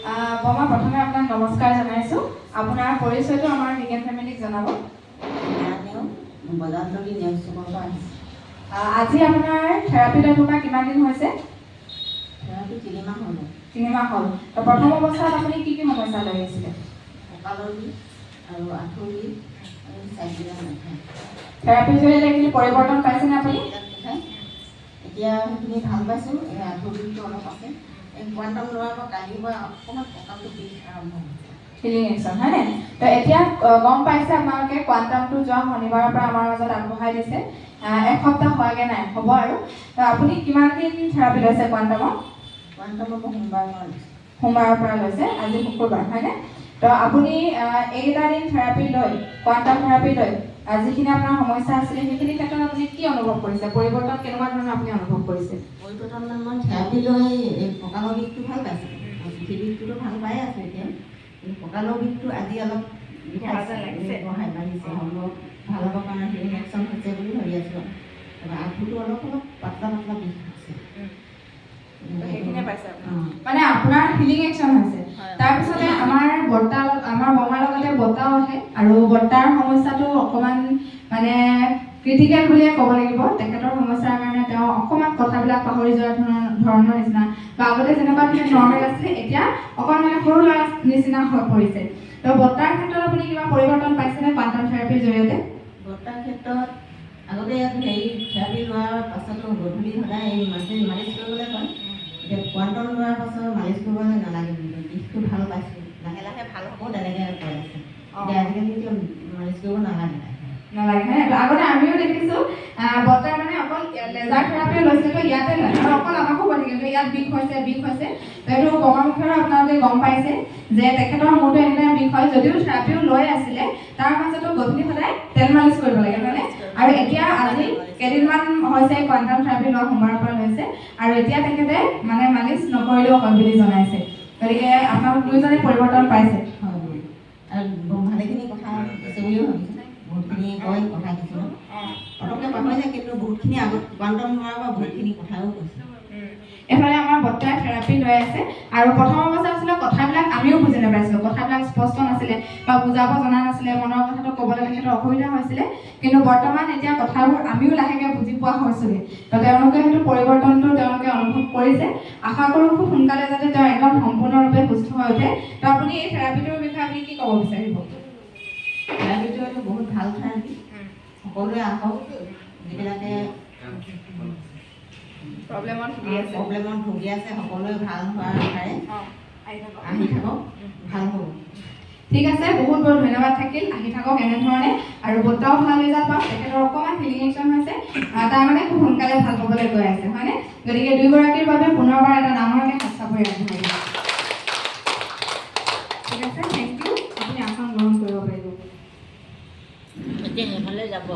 বমা প্ৰথমে আপোনাক নমস্কাৰ জনাইছোঁ। আপোনাৰ পৰিচয়টো আমাৰ বিজ্ঞান ফেমিলিক জনাব। আজি আপোনাৰ থেৰাপি লৈ থকা কিমান দিন হৈছে? থেৰাপি 3 মাহ হ'ল। 3 মাহ হ'ল। তো প্ৰথম অৱস্থাত আপুনি কি সমস্যা লৈ আহিছিলে? কঁকালৰ বিষ আৰু আঁঠুৰ বিষ আৰু চাইকেলৰ নাখায়। থেৰাপিৰ জৰিয়তে এইখিনি পৰিৱৰ্তন পাইছেনে আপুনি? এতিয়া সেইখিনি ভাল পাইছোঁ। এই আঁঠুৰ বিষটো অলপ আছে। এই কোৱাণ্টাম লোৱাৰ পৰা কালিৰ পৰা অকণমান কঁকালটো বিষ আৰম্ভ হৈছে। হিলিং একশ্যন হয়নে? তো এতিয়া গম পাইছে আপোনালোকে কোৱাণ্টামটো যোৱা শনিবাৰৰ পৰা আমাৰ মাজত আগবঢ়াই দিছে। এসপ্তাহ হোৱাগৈ নাই, হ'ব আৰু। তো আপুনি কিমান দিন থেৰাপি লৈছে কোৱাণ্টামত? কোৱাণ্টামত সোমবাৰৰ পৰা লৈছে, আজি শুক্ৰবাৰ হয়নে? তো আপুনি এইকেইটা দিন থেৰাপি লৈ কোৱাণ্টাম থেৰাপি লৈ যিখিনি আপোনাৰ সমস্যা আছিলে সেইখিনি ক্ষেত্ৰত আপুনি কি অনুভৱ কৰিছে? পৰিৱৰ্তন কেনেকুৱা ধৰণৰ আপুনি অনুভৱ কৰিছে? পৰিৱৰ্তন মই থেৰাপি লৈ এই কঁকালৰ বিষটো ভাল পাইছোঁ। পিঠি বিষটোতো ভাল পাই আছোঁ এতিয়া। কিন্তু কঁকালৰ বিষটো আজি অলপ বঢ়াই বাঢ়িছে। অলপ ভাল হ'বৰ কাৰণে হিলিং একশ্যন হৈছে বুলি ভাবি আছোঁ। তাৰপৰা আঁঠুটো অলপ পাতলা পাতলা বিষ আছে। মানে আপোনাৰ হিলিং একশ্যন হৈছে। তাৰপিছতে আমাৰ বৰ্তাৰ লগতে বৰ্তাও আহে আৰু বৰ্তাৰ সমস্যাটো অকণমান মানে ক্ৰিটিকেল বুলিয়ে ক'ব লাগিব। তেখেতৰ সমস্যাৰ কাৰণে তেওঁ অকণমান কথাবিলাক পাহৰি যোৱা ধৰণৰ নিচিনা বা আগতে যেনেকুৱা নৰ্মেল আছিলে এতিয়া অকণ মানে সৰু ল'ৰা নিচিনা হৈ পৰিছে। তো বৰ্তাৰ ক্ষেত্ৰত আপুনি কিবা পৰিৱৰ্তন পাইছেনে কোৱাণ্টাম থেৰাপিৰ জৰিয়তে? বৰ্তাৰ ক্ষেত্ৰত আগতে ইয়াত থেৰাপি লোৱাৰ পাছতো গধূলি সদায় মালিচ কৰিবলৈ কয়। এতিয়া কোৱাণ্টাম লোৱাৰ পাছত মালিচ কৰিবলৈ নালাগে বুলি বিষটো ভাল পাইছোঁ। লাহে লাহে ভাল হ'ব তেনেকৈ কৈ আছে। এতিয়া আজিকালি এতিয়া মালিচ কৰিব নালাগে হয়নে? আগতে আমিও দেখিছোঁ বৰ্তাই মানে অকল লেজাৰ থেৰাপি লৈছে, তো ইয়াতে লয় আৰু অকল আমাকো কৈ থাকে যে ইয়াত বিষ হৈছে। তো এইটো বমাৰ মুখেৰে আপোনালোকে গম পাইছে যে তেখেতৰ মূৰটো এনিটাইম বিষ হয়। যদিও থেৰাপিও লৈ আছিলে তাৰ মাজতো গধূলি সদায় তেল মালিচ কৰিব লাগে হয়নে? আৰু এতিয়া আজি কেইদিনমান হৈছে কোৱাণ্টাম থেৰাপি লোৱা সোমবাৰৰ পৰা লৈছে আৰু এতিয়া তেখেতে মানে মালিচ নকৰিলেও হয় বুলি জনাইছে। গতিকে আপোনালোক দুয়োজনে পৰিৱৰ্তন পাইছে। আৰু ভালেখিনি কথা আছে বুলিও ভাবিছোঁ। বহুতখিনি কয় কথা কিছুমান পটককৈ পাহৰি যায়, কিন্তু বহুতখিনি আগত কোৱাণ্টাম লোৱাৰ পৰা বহুতখিনি কথাও কৈছে। এফালে আমাৰ বৰ্তাই থেৰাপি লৈ আছে আৰু প্ৰথম অৱস্থা আছিলে কথাবিলাক আমিও বুজি নাপাইছিলোঁ। কথাবিলাক স্পষ্ট নাছিলে বা বুজাব জনা নাছিলে। মনৰ কথাটো ক'বলৈ তেখেতৰ অসুবিধা হৈছিলে। কিন্তু বৰ্তমান এতিয়া কথাবোৰ আমিও লাহেকৈ বুজি পোৱা হৈছোঁগৈ। তো তেওঁলোকে সেইটো পৰিৱৰ্তনটো তেওঁলোকে অনুভৱ কৰিছে। আশা কৰোঁ খুব সোনকালে যাতে তেওঁ একদম সম্পূৰ্ণৰূপে সুস্থ হৈ উঠে। তো আপুনি এই থেৰাপিটোৰ বিষয়ে আপুনি কি ক'ব বিচাৰিব? থেৰাপিটো এইটো বহুত ভাল থেৰাপি। সকলোৱে আহক, যিবিলাকে প্ৰব্লেমত ভুগি আছে সকলোৱে ভাল হোৱাৰ আশাৰে আহি থাকক, ভাল হ'ব। ঠিক আছে, বহুত বহুত ধন্যবাদ থাকিল। আহি থাকক এনেধৰণে আৰু বৰ্তাও ভাল ৰিজাল্ট পাওক। তেখেতৰ অকণমান হিলিং একশ্যন হৈছে, তাৰমানে খুব সোনকালে ভাল হ'বলৈ গৈ আছে হয়নে? গতিকে দুয়োগৰাকীৰ বাবে পুনৰবাৰ এটা ডাঙৰকৈ হাতচাপৰি আগবঢ়াই দিওঁ। ঠিক আছে, থেংক ইউ। আপুনি আসন গ্ৰহণ কৰিব পাৰিব। এতিয়া সেইফালে যাব।